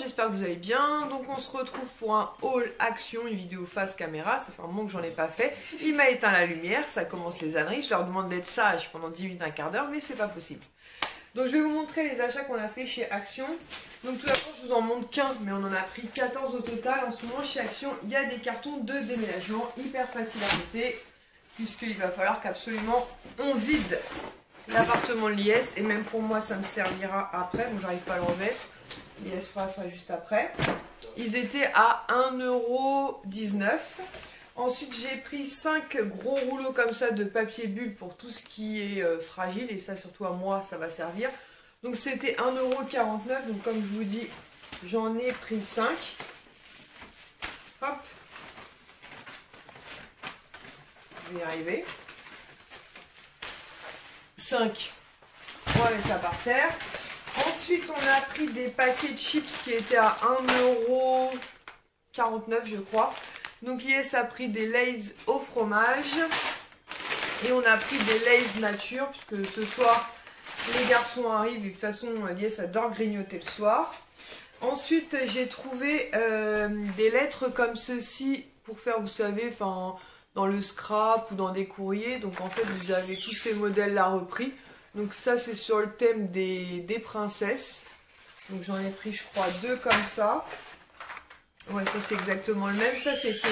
j'espère que vous allez bien. Donc on se retrouve pour un haul action, une vidéo face caméra. Ça fait un moment que j'en ai pas fait. Il m'a éteint la lumière, ça commence les âneries. Je leur demande d'être sages pendant 10 minutes, un quart d'heure, mais c'est pas possible. Donc je vais vous montrer les achats qu'on a fait chez Action. Donc tout d'abord je vous en montre qu'un, mais on en a pris 14 au total. En ce moment chez Action, il y a des cartons de déménagement hyper faciles à monter, puisqu'il va falloir qu'absolument on vide l'appartement de l'IS, et même pour moi ça me servira après, donc j'arrive pas à le remettre. L'IS fera ça juste après. Ils étaient à 1,19 €. Ensuite j'ai pris 5 gros rouleaux comme ça de papier bulle pour tout ce qui est fragile, et ça surtout à moi ça va servir. Donc c'était 1,49 €, donc comme je vous dis j'en ai pris 5. Hop, je vais y arriver. 5. On va mettre ça par terre. Ensuite, on a pris des paquets de chips qui étaient à 1,49 € je crois. Donc l'IS a pris des Lay's au fromage. Et on a pris des Lay's nature, puisque ce soir, les garçons arrivent. Et de toute façon, l'IS adore grignoter le soir. Ensuite, j'ai trouvé des lettres comme ceci pour faire, vous savez, dans le scrap ou dans des courriers. Donc en fait vous avez tous ces modèles là repris. Donc ça c'est sur le thème des princesses. Donc j'en ai pris je crois 2 comme ça. Ouais, ça c'est exactement le même. Ça c'était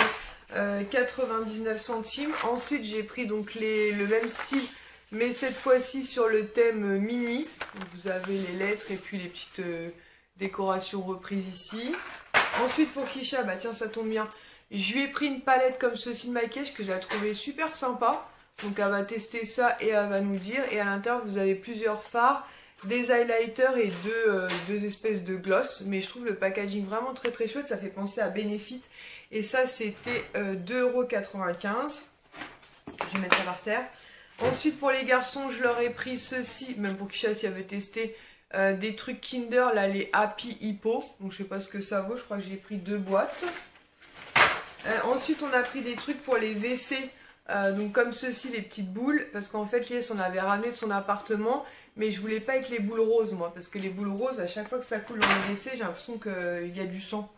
99 centimes. Ensuite j'ai pris donc le même style, mais cette fois-ci sur le thème mini. Donc, vous avez les lettres et puis les petites décorations reprises ici. Ensuite pour Kisha, bah tiens ça tombe bien, je lui ai pris une palette comme ceci de maquillage que j'ai trouvé super sympa. Donc elle va tester ça et elle va nous dire. Et à l'intérieur vous avez plusieurs fards, des highlighters et deux espèces de gloss. Mais je trouve le packaging vraiment très très chouette. Ça fait penser à Benefit. Et ça c'était 2,95 €. Je vais mettre ça par terre. Ensuite pour les garçons je leur ai pris ceci. Même pour Kisha si elle veut tester. Des trucs Kinder là, les Happy Hippo. Donc je sais pas ce que ça vaut. Je crois que j'ai pris 2 boîtes. Ensuite on a pris des trucs pour les WC, donc comme ceci, les petites boules, parce qu'en fait l'IS on avait ramené de son appartement, mais je voulais pas avec les boules roses moi, parce que les boules roses à chaque fois que ça coule dans le WC j'ai l'impression qu'il y a du sang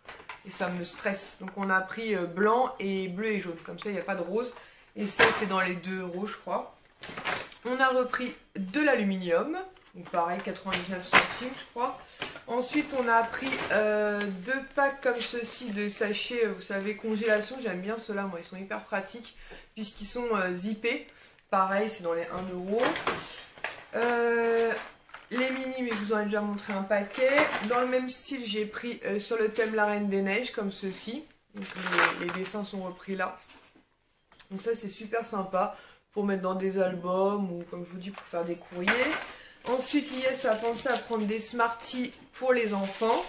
et ça me stresse. Donc on a pris blanc et bleu et jaune, comme ça il n'y a pas de rose, et ça c'est dans les 2 € je crois. On a repris de l'aluminium, donc pareil 99 centimes je crois. Ensuite on a pris 2 packs comme ceci de sachets, vous savez, congélation. J'aime bien ceux-là, moi ils sont hyper pratiques puisqu'ils sont zippés. Pareil c'est dans les 1 €. Les mini, mais je vous en ai déjà montré un paquet. Dans le même style j'ai pris sur le thème la Reine des Neiges comme ceci. Donc les dessins sont repris là. Donc ça c'est super sympa pour mettre dans des albums ou comme je vous dis pour faire des courriers. Ensuite, l'IS a pensé à prendre des Smarties pour les enfants.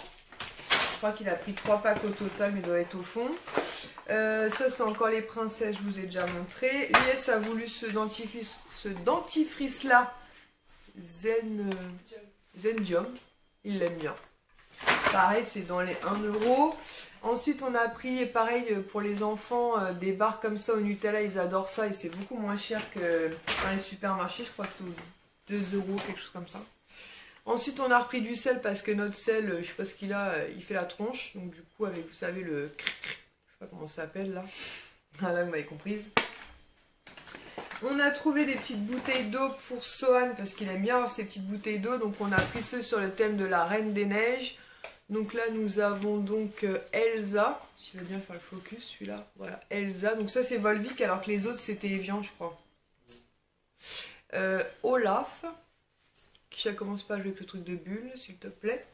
Je crois qu'il a pris 3 packs au total, mais il doit être au fond. Ça, c'est encore les princesses, je vous ai déjà montré. l'IS a voulu ce dentifrice-là, Zendium. Il l'aime bien. Pareil, c'est dans les 1 €. Ensuite, on a pris, pareil, pour les enfants, des barres comme ça au Nutella. Ils adorent ça et c'est beaucoup moins cher que dans les supermarchés. Je crois que c'est 2 €, quelque chose comme ça. Ensuite on a repris du sel parce que notre sel, je sais pas ce qu'il a, il fait la tronche. Donc du coup avec, vous savez, le cric, je sais pas comment ça s'appelle là. Ah là vous m'avez comprise. On a trouvé des petites bouteilles d'eau pour Sohan parce qu'il aime bien avoir ces petites bouteilles d'eau. Donc on a pris ceux sur le thème de la Reine des Neiges. Donc là nous avons donc Elsa. Si je veux bien faire le focus celui-là. Voilà, Elsa. Donc ça c'est Volvic alors que les autres c'était Evian je crois. Olaf, qui commence pas à jouer avec le truc de bulle s'il te plaît.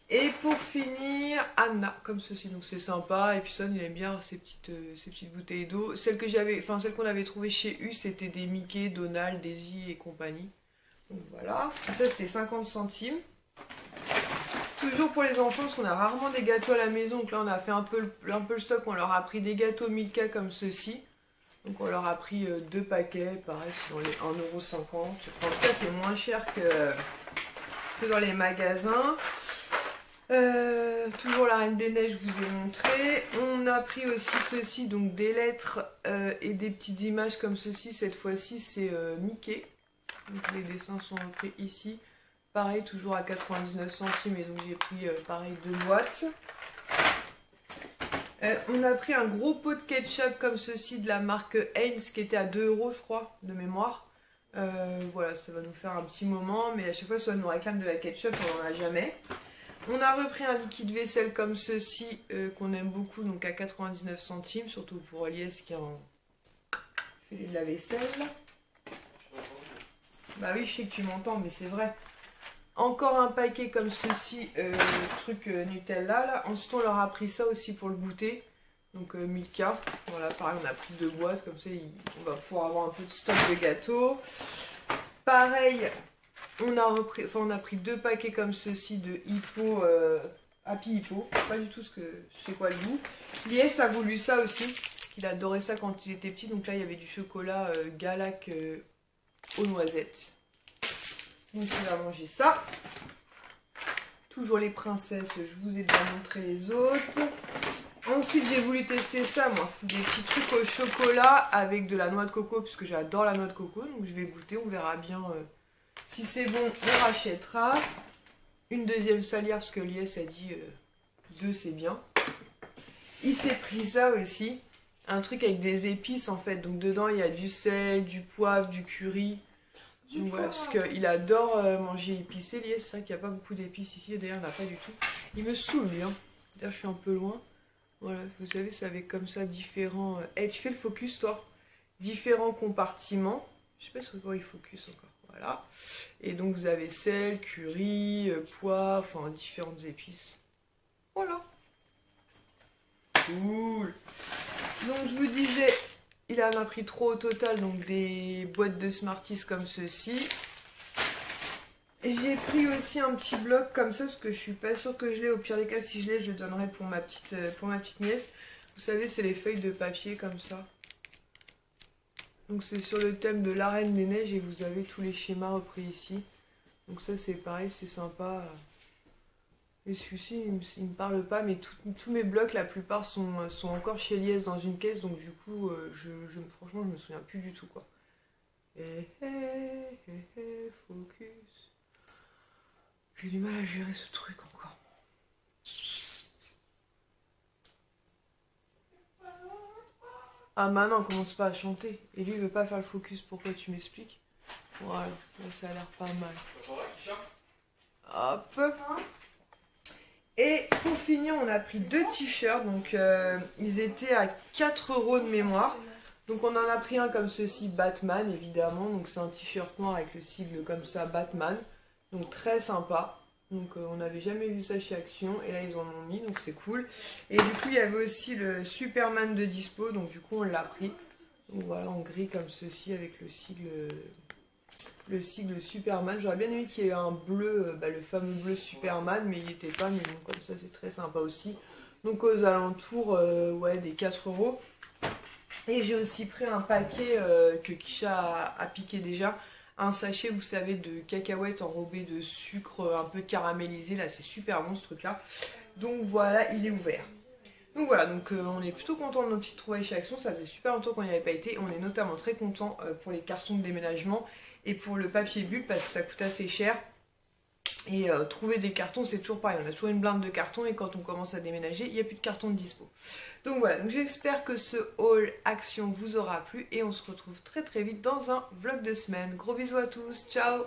Et pour finir Anna comme ceci, donc c'est sympa. Et puis Son il aime bien ces petites bouteilles d'eau. Celles qu'on avait trouvées chez U c'était des Mickey, Donald, Daisy et compagnie. Donc voilà, ça c'était 50 centimes. Toujours pour les enfants parce qu'on a rarement des gâteaux à la maison. Donc là on a fait un peu le stock, on leur a pris des gâteaux Milka comme ceci. Donc on leur a pris 2 paquets, pareil c'est dans les 1,50 €. En tout cas c'est moins cher que dans les magasins. Toujours la Reine des Neiges, je vous ai montré. On a pris aussi ceci, donc des lettres et des petites images comme ceci. Cette fois-ci c'est Mickey. Donc les dessins sont repris ici. Pareil, toujours à 99 centimes, et donc j'ai pris pareil 2 boîtes. On a pris un gros pot de ketchup comme ceci de la marque Heinz qui était à 2 € je crois, de mémoire. Voilà, ça va nous faire un petit moment, mais à chaque fois ça nous réclame de la ketchup, on n'en a jamais. On a repris un liquide vaisselle comme ceci qu'on aime beaucoup, donc à 99 centimes, surtout pour Elias qui en fait de la vaisselle. Bah oui, je sais que tu m'entends, mais c'est vrai. Encore un paquet comme ceci, truc Nutella là. Ensuite on leur a pris ça aussi pour le goûter. Donc Milka. Voilà, pareil on a pris 2 boîtes, comme ça on va pouvoir avoir un peu de stock de gâteaux. Pareil, on a pris 2 paquets comme ceci de Hippo, Happy Hippo. Pas du tout je sais quoi le goût. Lies a voulu ça aussi, parce qu'il adorait ça quand il était petit. Donc là il y avait du chocolat Galac aux noisettes. Donc il va manger ça. Toujours les princesses, je vous ai déjà montré les autres. Ensuite j'ai voulu tester ça moi. Des petits trucs au chocolat avec de la noix de coco, puisque j'adore la noix de coco. Donc je vais goûter, on verra bien si c'est bon, on rachètera. Une deuxième salière, parce que Lies a dit 2 c'est bien. Il s'est pris ça aussi. Un truc avec des épices en fait. Donc dedans il y a du sel, du poivre, du curry. Donc voilà, parce qu'il adore manger épicé, Lies, c'est vrai qu'il n'y a pas beaucoup d'épices ici, d'ailleurs il n'y en a pas du tout. Il me saoule lui, hein. D'ailleurs je suis un peu loin. Voilà, vous savez, c'est avec comme ça différents... Hey, tu fais le focus toi. Différents compartiments. Je sais pas sur quoi il focus encore. Voilà. Et donc vous avez sel, curry, poivre, enfin différentes épices. Voilà. Cool. Donc je vous disais... Il en a pris 3 au total, donc des boîtes de Smarties comme ceci. J'ai pris aussi un petit bloc comme ça, parce que je suis pas sûre que je l'ai. Au pire des cas, si je l'ai, je le donnerai pour ma petite nièce. Vous savez, c'est les feuilles de papier comme ça. Donc c'est sur le thème de la Reine des Neiges et vous avez tous les schémas repris ici. Donc ça c'est pareil, c'est sympa. Et celui-ci, il me parle pas, mais tous mes blocs, la plupart sont encore chez Lies dans une caisse, donc du coup, franchement, je me souviens plus du tout, quoi. Focus. J'ai du mal à gérer ce truc encore. Ah, maintenant, on commence pas à chanter. Et lui, il veut pas faire le focus, pourquoi tu m'expliques? Voilà, ça a l'air pas mal. Hop. Et pour finir, on a pris 2 t-shirts, donc ils étaient à 4 € de mémoire. Donc on en a pris un comme ceci, Batman évidemment, donc c'est un t-shirt noir avec le sigle comme ça, Batman. Donc très sympa, donc on n'avait jamais vu ça chez Action, et là ils en ont mis, donc c'est cool. Et du coup il y avait aussi le Superman de dispo, donc du coup on l'a pris. Donc voilà, en gris comme ceci avec le sigle Superman. J'aurais bien aimé qu'il y ait un bleu, le fameux bleu Superman, mais il n'y était pas, mais bon, comme ça c'est très sympa aussi. Donc aux alentours ouais, des 4 €. Et j'ai aussi pris un paquet que Kisha a piqué déjà, un sachet, vous savez, de cacahuètes enrobées de sucre un peu caramélisé, là c'est super bon ce truc là. Donc voilà, il est ouvert. Donc voilà, donc on est plutôt content de nos petites trouvailles chez Action, ça faisait super longtemps qu'on n'y avait pas été. On est notamment très content pour les cartons de déménagement et pour le papier bulle parce que ça coûte assez cher. Et trouver des cartons c'est toujours pareil, on a toujours une blinde de cartons et quand on commence à déménager, il n'y a plus de cartons de dispo. Donc voilà, j'espère que ce haul Action vous aura plu et on se retrouve très très vite dans un vlog de semaine. Gros bisous à tous, ciao!